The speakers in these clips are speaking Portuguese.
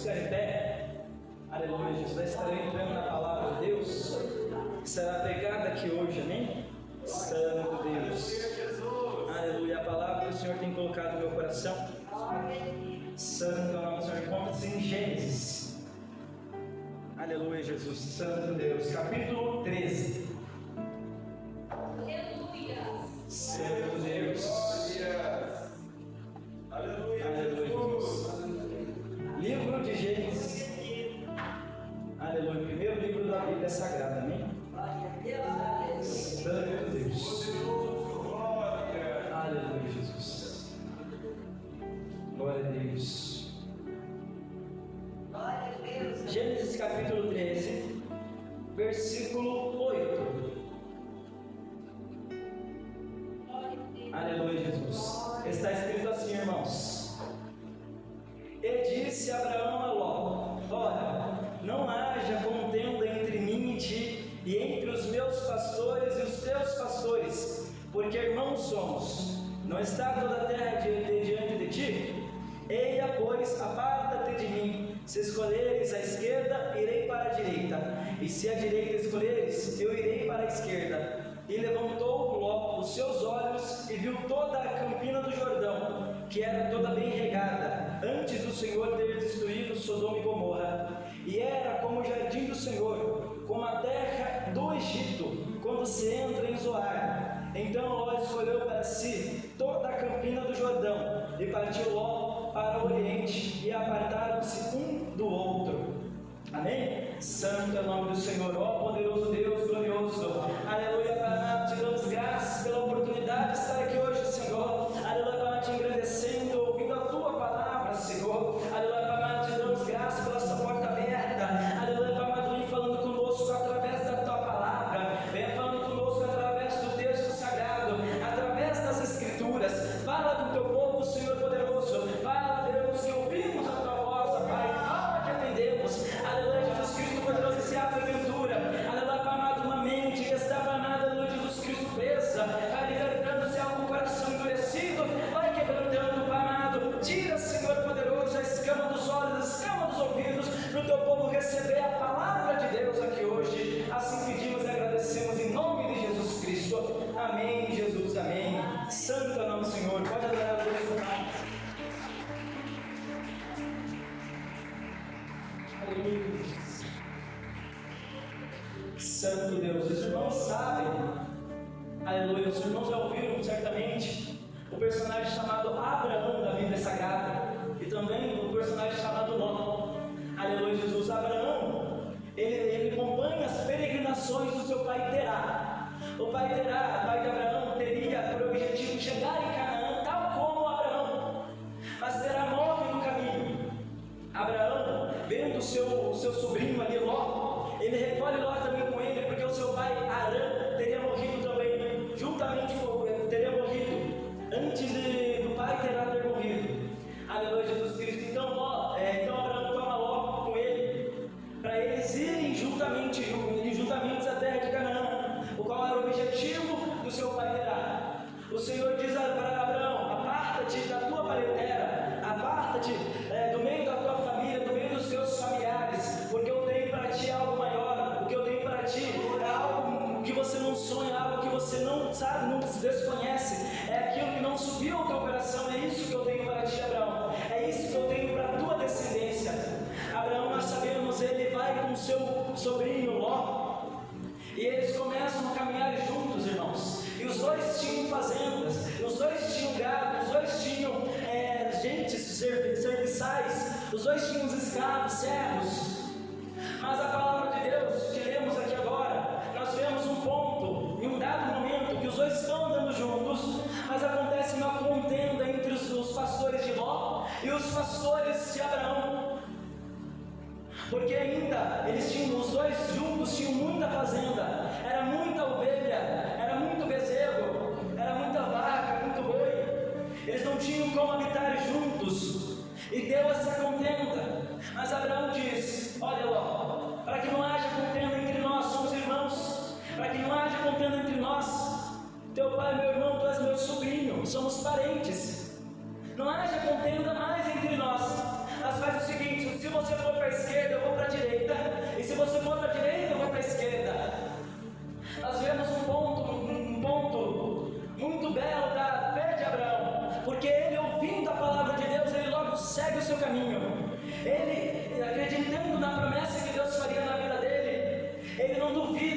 ficar em pé. Aleluia, Jesus. Nós estaremos entrando na palavra de Deus, que será pregada aqui hoje, amém? Santo Deus. Aleluia, a palavra que o Senhor tem colocado no meu coração. Santo é o nome do Senhor. Encontra-se em Gênesis. Aleluia, Jesus. Santo Deus. Capítulo 13. Aleluia. Santo Deus. Aleluia. Aleluia, Jesus. Livro de Gênesis. Aleluia. Primeiro livro da Bíblia Sagrada, amém? Santo Deus. Aleluia, Jesus. Glória a Deus. Gênesis capítulo 13, versículo 8. Aleluia, Jesus. Está escrito assim, irmãos: E disse Abraão a Ló: Ora, não haja contenda entre mim e ti, e entre os meus pastores e os teus pastores, porque irmãos somos. Não está toda a terra diante de ti? Eia, pois, aparta-te de mim. Se escolheres a esquerda, irei para a direita, e se a direita escolheres, eu irei para a esquerda. E levantou Ló os seus olhos e viu toda a campina do Jordão, que era toda bem regada, antes do Senhor ter destruído Sodoma e Gomorra. E era como o jardim do Senhor, como a terra do Egito, quando se entra em Zoar. Então Ló escolheu para si toda a campina do Jordão, e partiu Ló para o oriente, e apartaram-se um do outro. Amém? Santo é o nome do Senhor, ó poderoso Deus, glorioso. Aleluia, Pai, te damos graças pela oportunidade de estar aqui hoje, Senhor. Aleluia, Pai, te agradecendo, ouvindo a tua palavra, Senhor. Aleluia, Pai, te damos graças pela sua porta aberta. Aleluia, Pai, vem falando conosco através da tua palavra. Vem falando conosco através do texto sagrado, através das escrituras. Fala do teu povo, Senhor poderoso. Fala, Deus, que ouvimos a tua voz, Pai. Fala que atendemos. Aleluia, Jesus Cristo poderoso, se abre a aventura. Aleluia, Pai amado, uma mente que estava nada, aleluia, Jesus Cristo presa. Vai libertando-se algum coração endurecido. Vai quebrantando, Pai amado. Tira, Senhor poderoso, a escama dos olhos, a escama dos ouvidos, para o teu povo receber a palavra de Deus aqui hoje. Assim pedimos e agradecemos em nome de Jesus Cristo. Amém, Jesus, amém. Santo é o nome do Senhor. Pode adorar a Deus com mais. Aleluia. Santo Deus, os irmãos sabem, aleluia, os irmãos já ouviram certamente o personagem chamado Abraão da Bíblia Sagrada, e também o personagem chamado Ló. Aleluia, Jesus. Abraão, ele acompanha as peregrinações do seu pai Terá. O pai Terá, pai de Abraão, teria por objetivo chegar em Canaã, tal como Abraão, mas Terá morre no caminho. Abraão, vendo o seu sobrinho ali, Ló, ele recolhe Ló também com ele, porque o seu pai Arã teria morrido também, juntamente teria morrido, antes do pai Terá ter morrido. Aleluia, Jesus Cristo. Então Abraão toma Ló com ele, para eles irem juntamente à terra de Canaã, o qual era o objetivo do seu pai Terá. O Senhor diz para Abraão: aparta-te da tua parentela, aparta-te do meio da tua família, do meio dos teus familiares, porque eu tenho para ti algo maior. O que eu tenho para ti é algo que você não sonha, algo que você não sabe, não desconhece, é aquilo que não subiu ao teu coração. É isso que eu tenho para ti, Abraão, é isso que eu tenho para a tua descendência. Abraão, nós sabemos, ele vai com seu sobrinho Ló, e eles começam a caminhar juntos, irmãos. E os dois tinham fazendas, os dois tinham gado, os dois tinham serviçais, os dois tinham escravos, servos. Mas a palavra de Deus que lemos aqui agora, nós vemos um ponto, em um dado momento, que os dois estão andando juntos, mas acontece uma contenda entre os pastores de Ló e os pastores de Abraão. Porque ainda os dois juntos tinham muita fazenda, era muita ovelha, era muito bezerro, era muita vaca, muito boi. Eles não tinham como habitar juntos, e deu essa contenda. Mas Abraão diz: olha Ló, para que não haja contenda entre nós, somos irmãos, para que não haja contenda entre nós, teu pai, meu irmão, tu és meu sobrinho, somos parentes, não haja contenda mais entre nós. Mas faz o seguinte: se você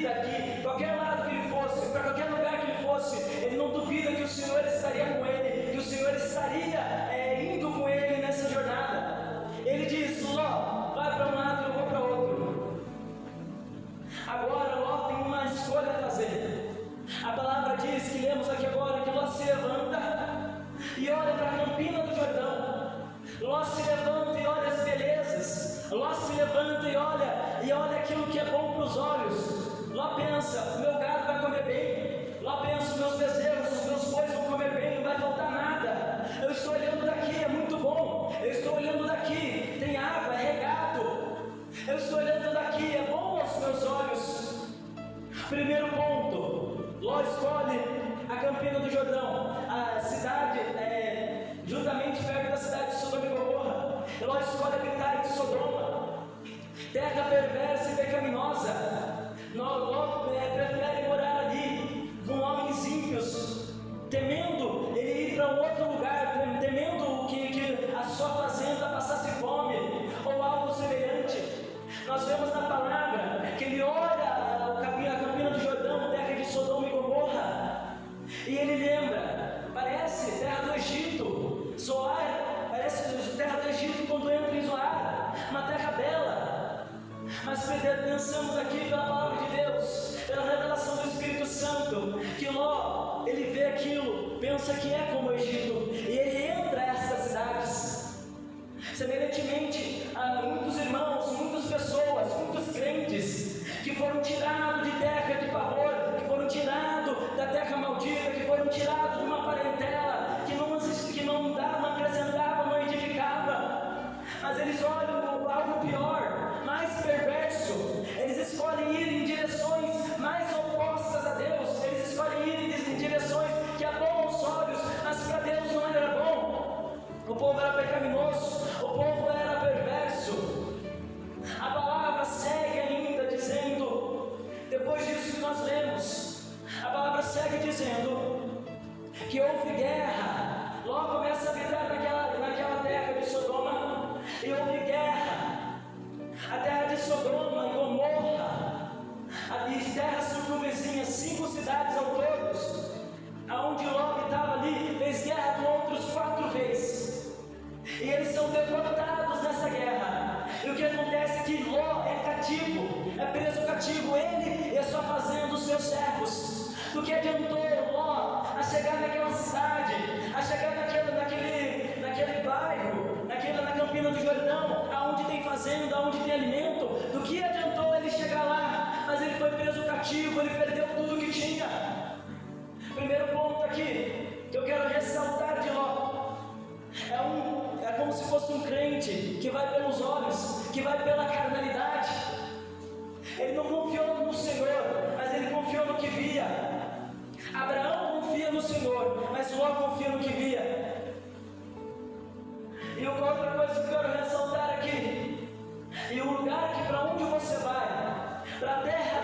duvida que, qualquer lado que ele fosse, para qualquer lugar que ele fosse, ele não duvida que o Senhor estaria com ele, que o Senhor estaria indo com ele nessa jornada. Ele diz: Ló, vai para um lado e eu vou para outro. Agora Ló tem uma escolha a fazer. A palavra diz, que lemos aqui agora, que Ló se levanta e olha para a campina do Jordão. Ló se levanta e olha as belezas. Ló se levanta e olha aquilo que é bom para os olhos. Ló pensa: meu gado vai comer bem. Ló pensa: meus bezerros, os meus bois vão comer bem, não vai faltar nada. Eu estou olhando daqui, é muito bom. Eu estou olhando daqui, tem água, é regado. Eu estou olhando daqui, é bom aos meus olhos. Primeiro ponto, Ló escolhe a campina do Jordão, a cidade justamente perto da cidade de Sodoma e Gomorra. Ló escolhe habitar em Sodoma, terra perversa e pecaminosa. Ló prefere morar ali com homens ímpios, temendo ele ir para um outro lugar, temendo que a sua fazenda passasse fome ou algo semelhante. Nós vemos na palavra que ele olha a campina do Jordão, terra de Sodoma e Gomorra, e ele lembra: parece terra do Egito, Zoar, parece terra do Egito quando entra em Zoar, uma terra bela. Mas pensamos aqui pela palavra de Deus, pela revelação do Espírito Santo, que Ló, ele vê aquilo, pensa que é como o Egito, e ele entra a essas cidades. Semelhantemente a muitos irmãos, muitas pessoas, muitos crentes que foram tirados de terra de pavor, que foram tirados da terra maldita, que foram tirados de uma parentela que não acrescentava, não edificava, mas eles olham algo pior, mais perverso. Eles escolhem ir em direções mais opostas a Deus, eles escolhem ir em direções que é bom aos olhos, mas para Deus não era bom. O povo era pecaminoso, o povo era perverso. A palavra segue ainda dizendo, depois disso que nós lemos, a palavra segue dizendo que houve guerra. Ló começa a habitar naquela terra de Sodoma, e houve guerra. A terra de Sodoma e Gomorra, e terras circunvizinhas, 5 cidades ao todo, aonde Ló habitava ali, fez guerra com outros 4 reis. E eles são derrotados nessa guerra. E o que acontece é que Ló é cativo, é preso cativo, ele e a sua fazenda, os seus servos. Do que adiantou Ló a chegar naquela cidade, a chegar naquele bairro, na campina do Jordão, aonde tem fazenda, aonde tem alimento? Do que adiantou ele chegar lá? Mas ele foi preso cativo, ele perdeu tudo que tinha. Primeiro ponto aqui que eu quero ressaltar de Ló, é como se fosse um crente que vai pelos olhos, que vai pela carnalidade. Ele não confiou no Senhor, mas ele confiou no que via. Abraão confia no Senhor, mas Ló confia no que via. E outra coisa que eu quero ressaltar aqui, e o lugar que para onde você vai, para a terra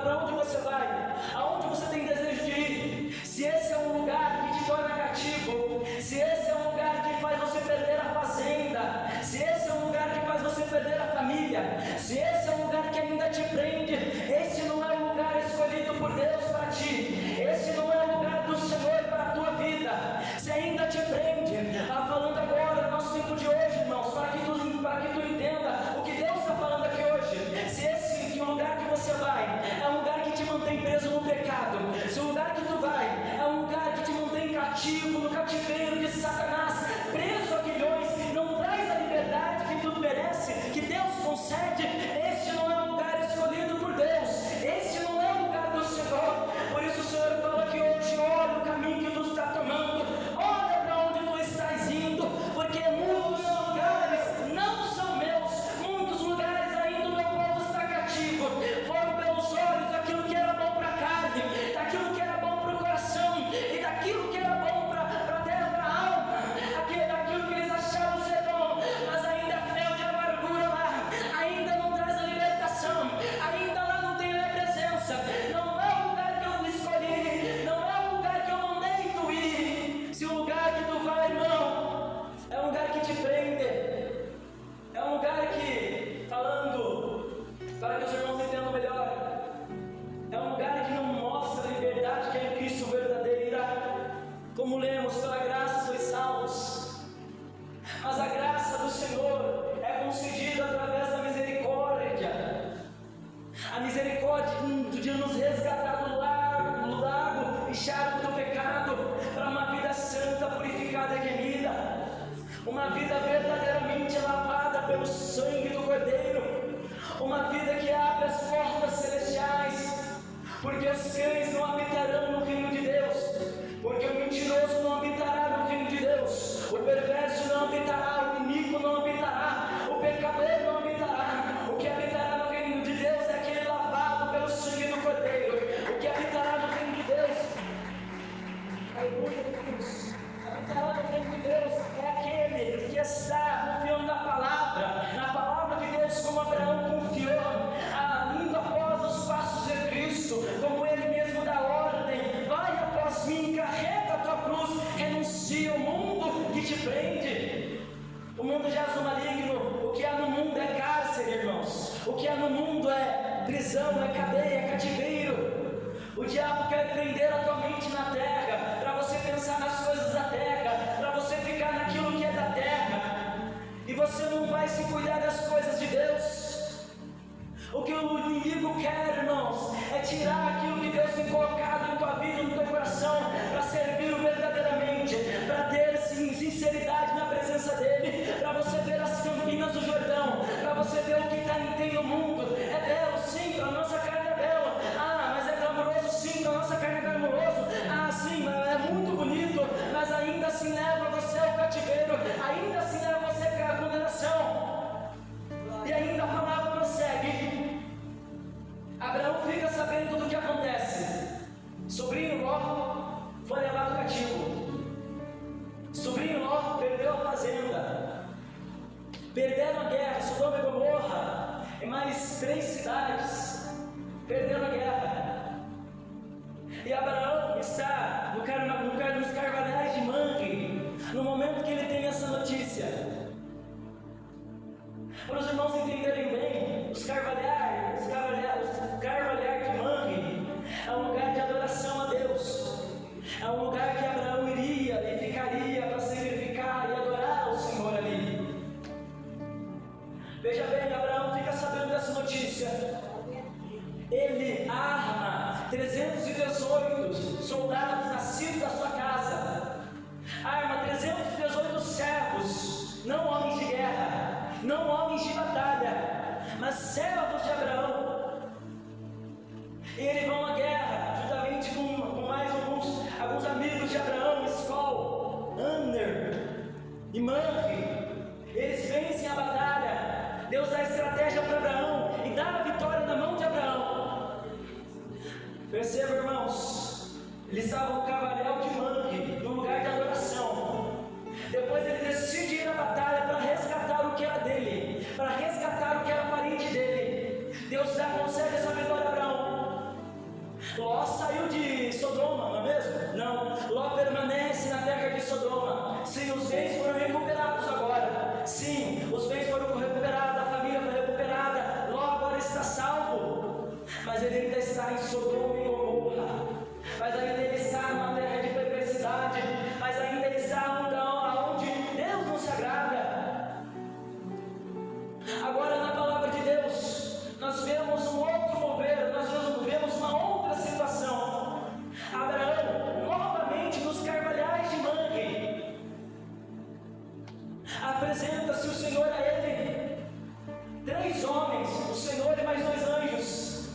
para onde você vai, aonde você tem desejo de ir, se esse é um lugar que te torna cativo, se esse é um lugar que faz você perder a fazenda, se esse é um lugar que faz você perder a família, se esse é um lugar que ainda te prende, esse não é o lugar escolhido por Deus para ti, esse não é o lugar do Senhor para a tua vida. Se ainda te prende, falando agora, nosso tempo de hoje, irmãos, para que tu entenda o que Deus está falando aqui hoje. Se esse lugar que você vai é um lugar que te mantém preso no pecado, se o lugar que tu vai é um lugar que te mantém cativo, no cativeiro de Satanás, preso a grilhões, não traz a liberdade que tu merece, que Deus concede, esse a misericórdia de nos resgatar do lago inchado do pecado, para uma vida santa, purificada e remida, uma vida verdadeiramente lavada pelo sangue do Cordeiro, uma vida que abre as portas celestiais, porque os cães não habitarão no reino de Deus, porque o mentiroso não habitará no reino de Deus, o perverso não habitará, o iníquo não habitará, o pecador não habitará. O que habitará no reino de Deus é aquele lavado pelo sangue do Cordeiro. O que habitará no reino de Deus, aleluia, Deus, habitará no reino de Deus é aquele que está confiando na palavra de Deus, como Abraão confiou, indo após os passos de Cristo, como ele mesmo dá ordem: vai após mim, carrega a tua cruz, renuncia ao mundo que te prende. O mundo jaz no maligno. O que há no mundo é cárcere, irmãos. O que há no mundo é prisão, é cadeia, é cativeiro. O diabo quer prender a tua mente na terra, para você pensar nas coisas da terra, para você ficar naquilo que é da terra, e você não vai se cuidar das coisas de Deus. O que o inimigo quer, irmãos, é tirar aquilo que Deus tem colocado em tua vida, no teu coração, para servir-o verdadeiramente, para ter sinceridade na presença dEle, para você ver as campinas do Jordão, para você ver o que tem no mundo. É belo, sim, a nossa carne é bela. Mas é glamouroso, sim, a nossa carne é glamouroso. Sim, é muito bonito, mas ainda assim leva você ao cativeiro, ainda assim leva você à condenação. E ainda a palavra prossegue. Abraão fica sabendo do que acontece. Sobrinho Ló foi levado cativo. Sobrinho Ló perdeu a fazenda. Perderam a guerra. Sodoma e Gomorra e mais 3 cidades perderam a guerra. E Abraão está nos carvalhais de Mamre, no momento que ele tem essa notícia. Para os irmãos entenderem bem, os carvalhais de Mamre é um lugar de adoração a Deus. É um lugar que Abraão iria e ficaria para sacrificar e adorar ao Senhor ali. Veja bem, Abraão fica sabendo dessa notícia. Ele arma 318 soldados nascidos da sua casa. Arma 318 servos, não homens de guerra, não homens de batalha, mas servos de Abraão. E eles vão à guerra, juntamente com mais alguns amigos de Abraão, Escol, Aner e Mamre. Eles vencem a batalha. Deus dá estratégia para Abraão e dá a vitória na mão de Abraão. Perceba, irmãos, eles estavam no carvalhal de Mamre, num lugar de adoração. Depois ele decide ir à batalha para resgatar o que era dele, para resgatar o que era parente dele. Deus concede essa vitória a Abraão. Ló saiu de Sodoma, não é mesmo? Não, Ló permanece na terra de Sodoma. Sim, os bens foram recuperados agora. Sim, os bens foram recuperados, a família foi recuperada. Ló agora está salvo, mas ele ainda está em Sodoma e Gomorra. Mas ainda ele está numa terra de perversidade. Mas ainda ele está onde Deus não se agrada. Agora, na palavra de Deus, nós vemos um outro mover, nós vemos uma outra situação. Abraão, novamente nos carvalhais de Mamre, apresenta-se o Senhor a ele. 3 homens, o Senhor e mais 2 anjos,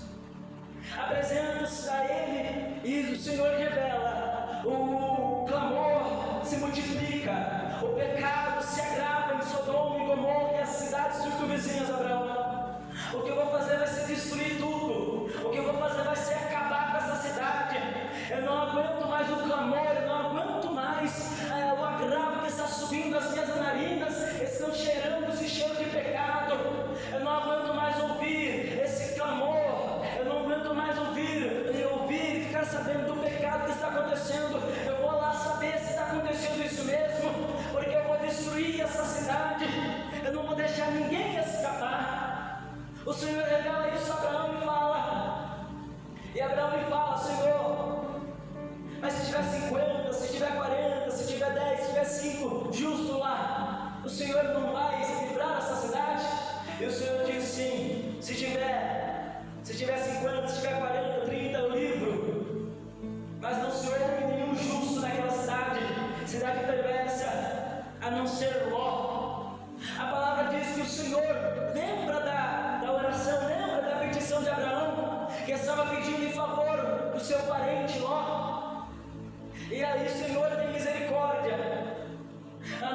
apresenta-se a ele, e o Senhor revela: o clamor se multiplica, o pecado se agrava em Sodoma e Gomorra e as cidades circunvizinhas. Abraão, o que eu vou fazer vai ser destruir tudo. O que eu vou fazer vai ser acabar com essa cidade. Eu não aguento mais o clamor, eu não aguento mais o agravo que está subindo as minhas narinas, estão cheirando esse cheiro de pecado. Eu não aguento mais ouvir esse clamor, eu não aguento mais ouvir e ficar sabendo do pecado que está acontecendo. Eu vou lá saber se está acontecendo isso mesmo, porque eu vou destruir essa cidade, eu não vou deixar ninguém escapar. O Senhor revela isso a Abraão e Abraão me fala: Senhor, mas se tiver 50, se tiver 40, se tiver 10, se tiver 5 justo lá, o Senhor não vai livrar essa cidade? E o Senhor diz: sim, se Se tiver 50, se tiver 40, 30, eu livro. Mas não se houve nenhum justo naquela cidade perversa, a não ser Ló. A palavra diz que o Senhor lembra da oração, lembra da petição de Abraão, que estava pedindo em favor do seu parente Ló. E aí o Senhor tem misericórdia.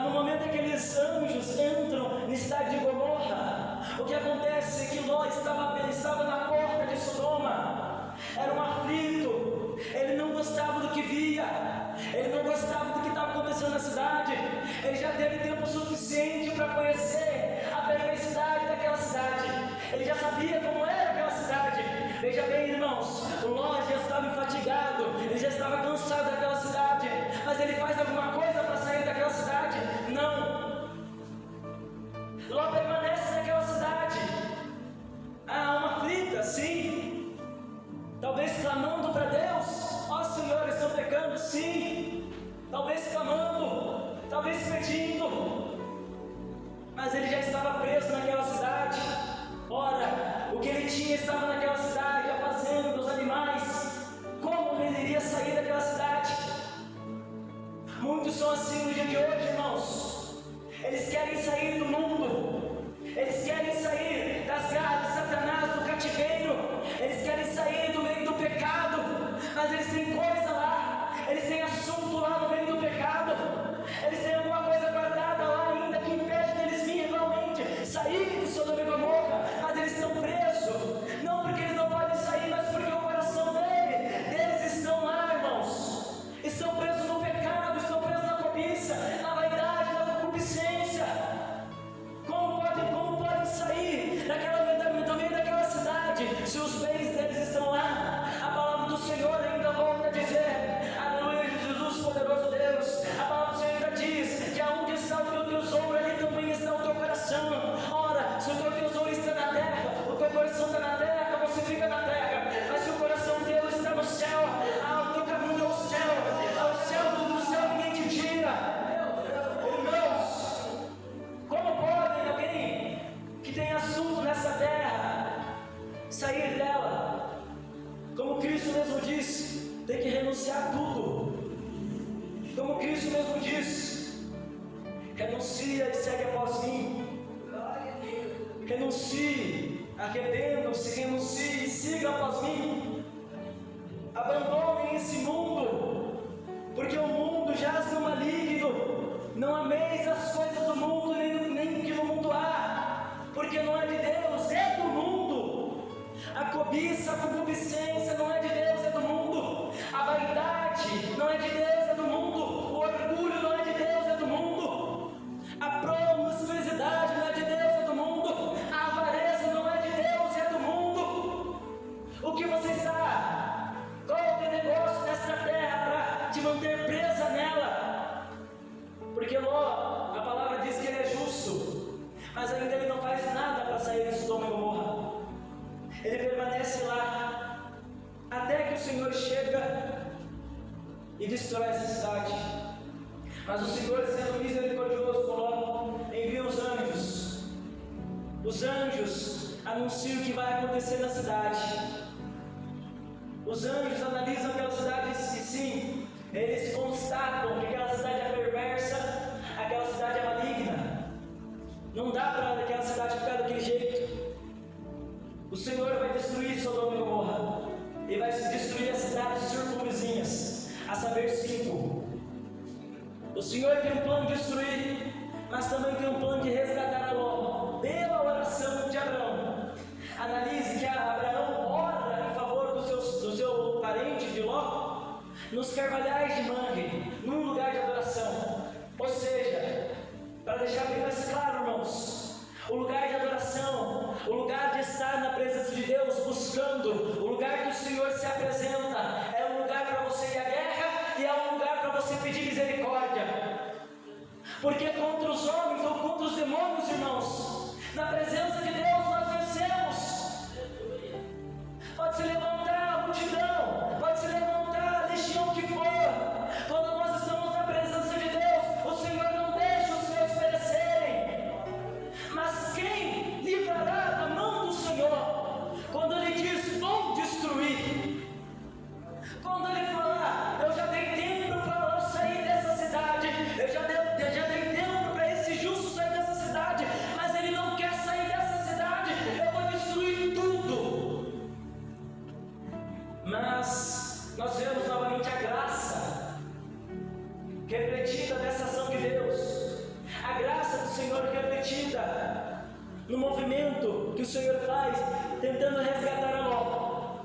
No momento em que aqueles anjos entram na cidade de Gomorra, o que acontece é que Ló estava na porta de Sodoma. Era um aflito, ele não gostava do que via, ele não gostava do que estava acontecendo na cidade. Ele já teve tempo suficiente para conhecer a perversidade daquela cidade, ele já sabia como era aquela cidade. Veja bem, irmãos, o Ló já estava fatigado, ele já estava cansado daquela cidade, mas ele faz alguma coisa para sair daquela cidade? Não. Ló permanece naquela cidade. Alma aflita, sim. Talvez clamando para Deus: ó Senhor, estão pecando, sim. Talvez clamando, talvez pedindo, mas ele já estava preso naquela cidade. Ora, o que ele tinha estava naquela cidade, a fazenda, os animais. Como ele iria sair daquela cidade? Muitos são assim no dia de hoje, irmãos. Eles querem sair do mundo, eles querem sair das garras de Satanás, do cativeiro, eles querem sair do meio do pecado, mas eles têm coisa lá, eles têm assunto lá no meio do pecado, eles têm alguma coisa guardada lá ainda que impede deles virem realmente sair de Sodoma e Gomorra, mas eles estão presos, não porque eles não podem sair, mas porque o coração deles estão lá, irmãos. Estão presos no pecado, estão presos na cobiça, na vaidade, na concupiscência. Como podem sair do meio daquela cidade se os bens deles estão lá? A palavra do Senhor ainda volta a dizer, aleluia, Jesus poderoso Deus, a palavra do Senhor ainda diz que aonde está o teu tesouro, ali também está o teu coração. Ora, se o teu tesouro está na terra, o teu coração está na terra, você fica na terra, mas se o coração de Deus está no céu, o teu caminho é o céu, do céu ninguém te tira. Irmãos, como podem alguém que tem assunto nessa terra sair dela? Como Cristo mesmo disse, tem que renunciar a tudo. Como Cristo mesmo disse, renuncia e segue após mim. Renuncie, arrependam-se, renuncie e siga após mim. Abandonem esse mundo, porque o mundo jaz no maligno. Não ameis as coisas do mundo, nem o que no mundo há, porque não é de Deus, é do mundo. A cobiça, a concupiscência não é de Deus, é do mundo. A vaidade não é de Deus, é do mundo. O orgulho não é de Deus, é do mundo. A promiscuidade não é de Deus, é do mundo. A avareza não é de Deus, é do mundo. O que você está? Qual é o teu negócio nesta terra para te manter presa nela? Porque Ló, a palavra diz que ele é justo, mas ainda ele não faz nada para sair de Sodoma e Gomorra. Ele permanece lá, até que o Senhor chega e destrói essa cidade. Mas o Senhor, sendo misericordioso com Ló, envia os anjos. Os anjos anunciam o que vai acontecer na cidade. Os anjos analisam aquela cidade e sim, eles constatam que aquela cidade é perversa, aquela cidade é maligna. Não dá para aquela cidade ficar daquele jeito. O Senhor vai destruir Sodoma e Gomorra, e vai destruir as cidades circunvizinhas, a saber 5. O Senhor tem um plano de destruir, mas também tem um plano de resgatar a Ló, pela oração de Abraão. Analise que Abraão ora em favor do seu parente de Ló, nos carvalhais de Mamre, num lugar de adoração. Ou seja, para deixar bem mais claro, irmãos, o lugar de adoração, o lugar de estar na presença de Deus, buscando, o lugar que o Senhor se apresenta, é um lugar para você ir à guerra e é um lugar para você pedir misericórdia. Porque contra os homens ou contra os demônios, irmãos, na presença de Deus nós vencemos. Pode se levantar a multidão, pode se levantar a legião que for, quando nós estamos na presença de Deus, o Senhor não deixa os seus perecerem. Mas quem livrará da mão do Senhor? Quando Ele diz: Mas nós vemos novamente a graça refletida nessa ação de Deus, a graça do Senhor refletida no movimento que o Senhor faz, tentando resgatar a Ló,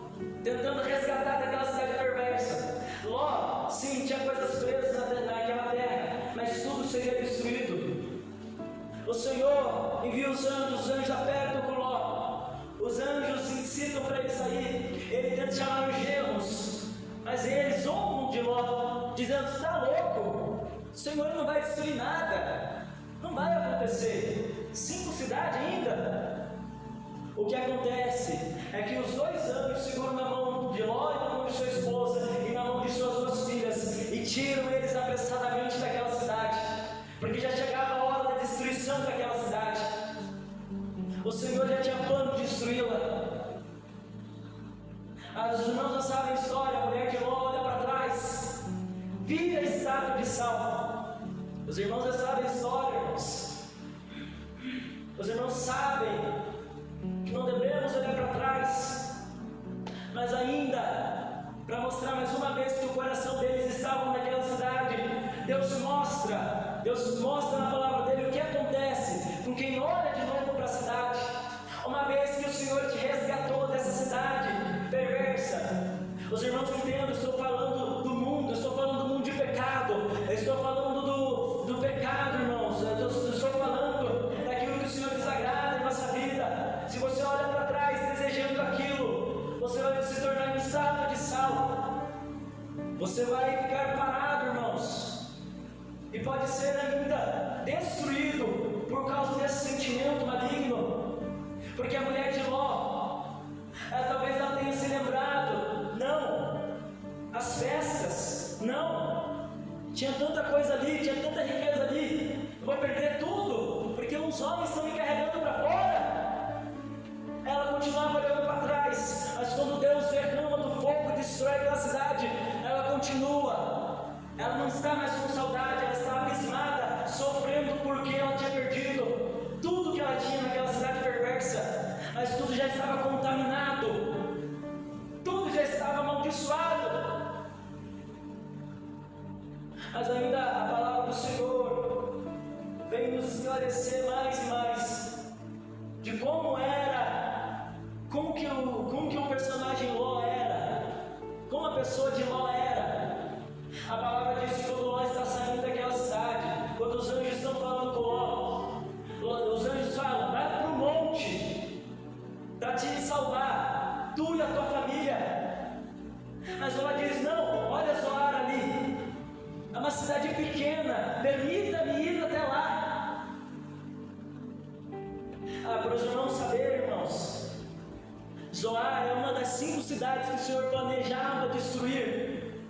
tentando resgatar daquela cidade perversa. Ló, sim, tinha coisas presas naquela terra, mas tudo seria destruído. O Senhor envia os anjos apertam com Ló, os anjos incitam para ele sair, ele tenta chamar os genros, mas eles zombam de Ló, dizendo: "Você está louco? O Senhor não vai destruir nada, não vai acontecer, 5 cidades ainda." O que acontece é que os 2 anjos seguram na mão de Ló e na mão de sua esposa e na mão de suas 2 filhas e tiram eles apressadamente daquela cidade, porque já chegava a hora da destruição daquela cidade. O Senhor já tinha plano de destruí-la. Os irmãos já sabem a história. A mulher de Ló olha para trás, vira a estátua de sal. Os irmãos já sabem a história, irmãos. Os irmãos sabem que não devemos olhar para trás, mas ainda, para mostrar mais uma vez que o coração deles estava naquela cidade, Deus mostra na palavra dele o que acontece com quem olha de novo para a cidade. Uma vez que o Senhor te resgatou dessa cidade perversa, os irmãos entendem, eu estou falando do mundo, eu estou falando do mundo de pecado, eu estou falando do pecado, irmãos, eu estou falando daquilo que o Senhor desagrada em nossa vida. Se você olha para trás desejando aquilo, você vai se tornar um estátua de sal, você vai ficar parado, irmãos, e pode ser ainda destruído por causa desse sentimento maligno. Porque a mulher de Ló, talvez ela tenha se lembrado, não, as festas, não, tinha tanta coisa ali, tinha tanta riqueza ali, eu vou perder tudo, porque uns homens estão me carregando para fora. Ela continuava olhando para trás, mas quando Deus derrama do fogo e destrói aquela cidade, ela continua, ela não está mais com saudade, ela está abismada, sofrendo porque ela tinha perdido tudo que ela tinha naquela cidade perversa, mas tudo já estava contaminado, tudo já estava amaldiçoado. Mas ainda a palavra do Senhor vem nos esclarecer mais e mais de como era, como que o personagem Ló era, como a pessoa de Ló era. A palavra diz que quando Ló está saindo daquela cidade, quando os anjos estão falando com Ló, os anjos falam: vai para o monte para te salvar, tu e a tua família. Mas Ló diz: não, olha Zoar ali, é uma cidade pequena, permita-me ir até lá. Para os irmãos saberem, irmãos, Zoar é uma das 5 cidades que o Senhor planejava destruir,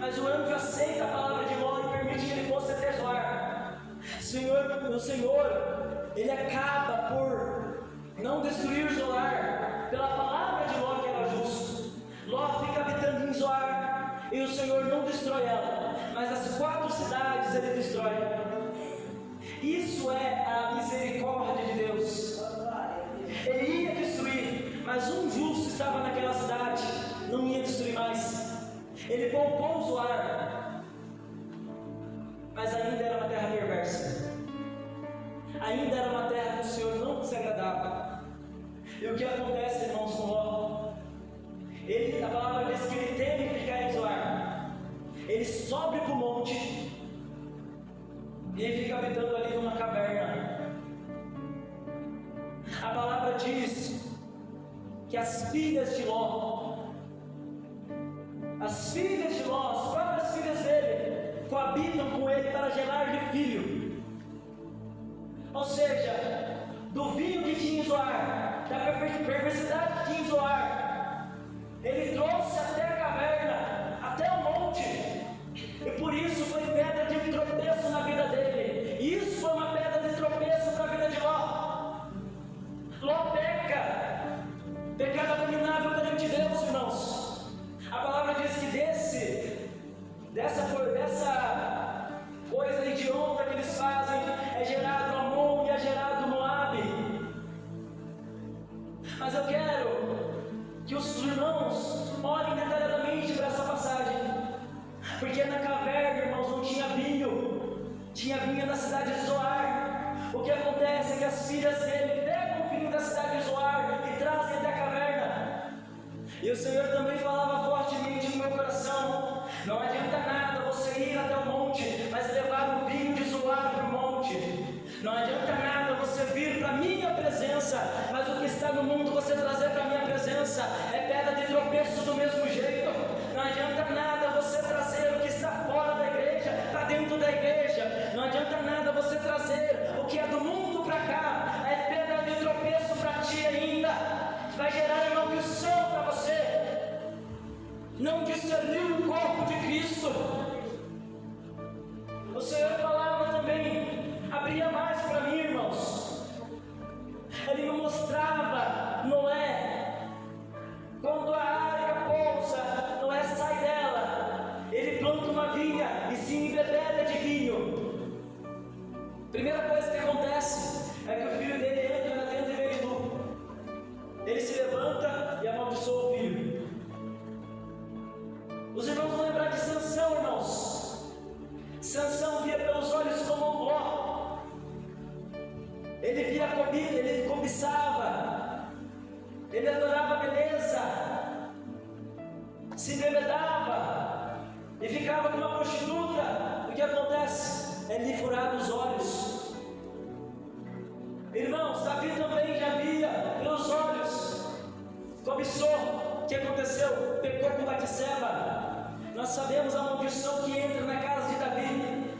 mas o anjo aceita a palavra de Ló e permite que ele fosse até Zoar. O Senhor, ele acaba por não destruir Zoar pela palavra de Ló, que era justo. Ló fica habitando em Zoar e o Senhor não destrói ela, mas as 4 cidades ele destrói. Isso é a misericórdia de Deus. Ele ia destruir, mas um justo estava naquela cidade, não ia destruir mais. Ele poupou Zoar, mas ainda era uma terra perversa, ainda era uma terra que o Senhor não se agradava. E o que acontece, irmãos, com Ló? A palavra diz que ele teme ficar em Zoar, ele sobe para o monte e ele fica habitando ali numa caverna. A palavra diz que as filhas de Ló, as próprias filhas dele, coabitam com ele para gerar de filho. Ou seja, do vinho que tinha em Zoar, da perversidade que tinha em Zoar, ele trouxe até a caverna, até o monte, e por isso foi pedra de tropeço na vida dele. E isso foi uma pedra de tropeço para a vida de Ló. Ló peca, pecado abominável perante Deus, irmãos. A palavra diz que dessa coisa hedionda que eles fazem, é gerado Amon e é gerado Moabe. Mas eu quero Irmãos, olhem detalhadamente para essa passagem, porque na caverna, irmãos, não tinha vinho, tinha vinho na cidade de Zoar. O que acontece é que as filhas dele pegam o vinho da cidade de Zoar e trazem até a caverna. E o Senhor também falava fortemente no meu coração: não adianta nada você ir até o monte, mas levar o vinho de Zoar para o monte. Não adianta nada você vir para a minha presença, mas o que está no mundo você trazer para a minha presença é pedra de tropeço do mesmo jeito. Não adianta nada você trazer o que está fora da igreja para dentro da igreja. Não adianta nada você trazer o que é do mundo para cá, é pedra de tropeço para ti ainda. Vai gerar maldição para você. Não discerniu o corpo de Cristo. O Senhor falava também, abria mais para mim, irmãos. Ele me mostrava Noé. Quando a arca pousa, Noé sai dela. Ele planta uma vinha e se embebeda de vinho. Primeira coisa que acontece é que o filho dele entra na tenda de Verilu. Ele se levanta e amaldiçoa o filho. Os irmãos vão lembrar de Sansão, irmãos. Sansão via pelos olhos como um bló. Ele via comida, ele cobiçava, ele adorava a beleza, se embebedava e ficava com uma prostituta. O que acontece? É lhe furado os olhos. Irmãos, Davi também já via pelos olhos, cobiçou. O que aconteceu? Pecou com Batseba. Nós sabemos a maldição que entra na casa de Davi.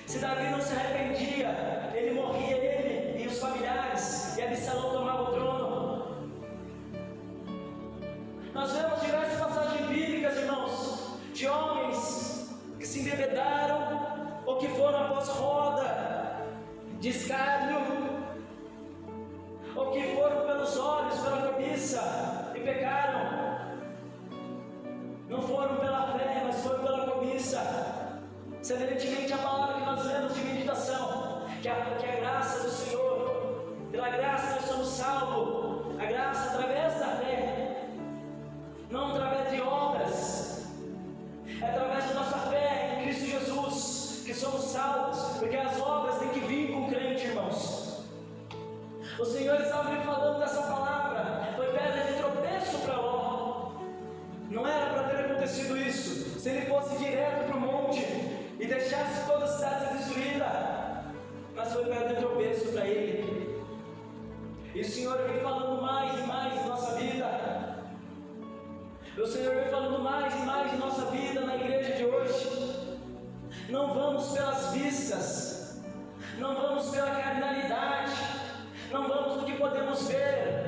Se Davi não se arrependia, ele morria, ele e os familiares, e Absalão tomava o trono. Nós vemos diversas passagens bíblicas, irmãos, de homens que se embebedaram ou que foram após roda de escárnio, ou que foram pelos olhos, pela cobiça e pecaram. Não foram pela fé, mas foram pela cobiça. Semelhantemente a palavra que nós lemos de meditação, que a graça do Senhor, pela graça nós somos salvos, a graça através da fé, não através de obras, é através da nossa fé em Cristo Jesus que somos salvos, porque as obras têm que vir com o crente, irmãos. O Senhor estava me falando dessa palavra, foi pedra de tropeço para Ló. Não era para ter acontecido isso, se ele fosse direto para o monte e deixasse toda a cidade destruída, mas foi pedra de tropeço para ele. E o Senhor vem falando mais e mais em nossa vida. O Senhor vem falando mais e mais em nossa vida na igreja de hoje. Não vamos pelas vistas, não vamos pela carnalidade, não vamos no que podemos ver.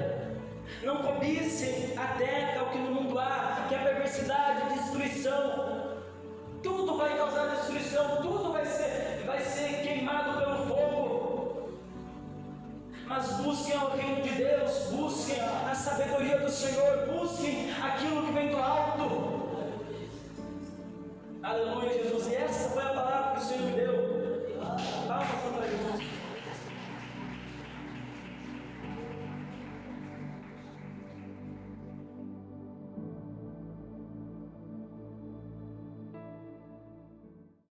Não cobicem a terra, o que no mundo há, que é perversidade, destruição. Tudo vai causar destruição, tudo vai ser queimado pelo fogo. Mas busquem o reino de Deus, busquem a sabedoria do Senhor, busquem aquilo que vem do alto. Aleluia, Jesus. E essa foi a palavra que o Senhor me deu.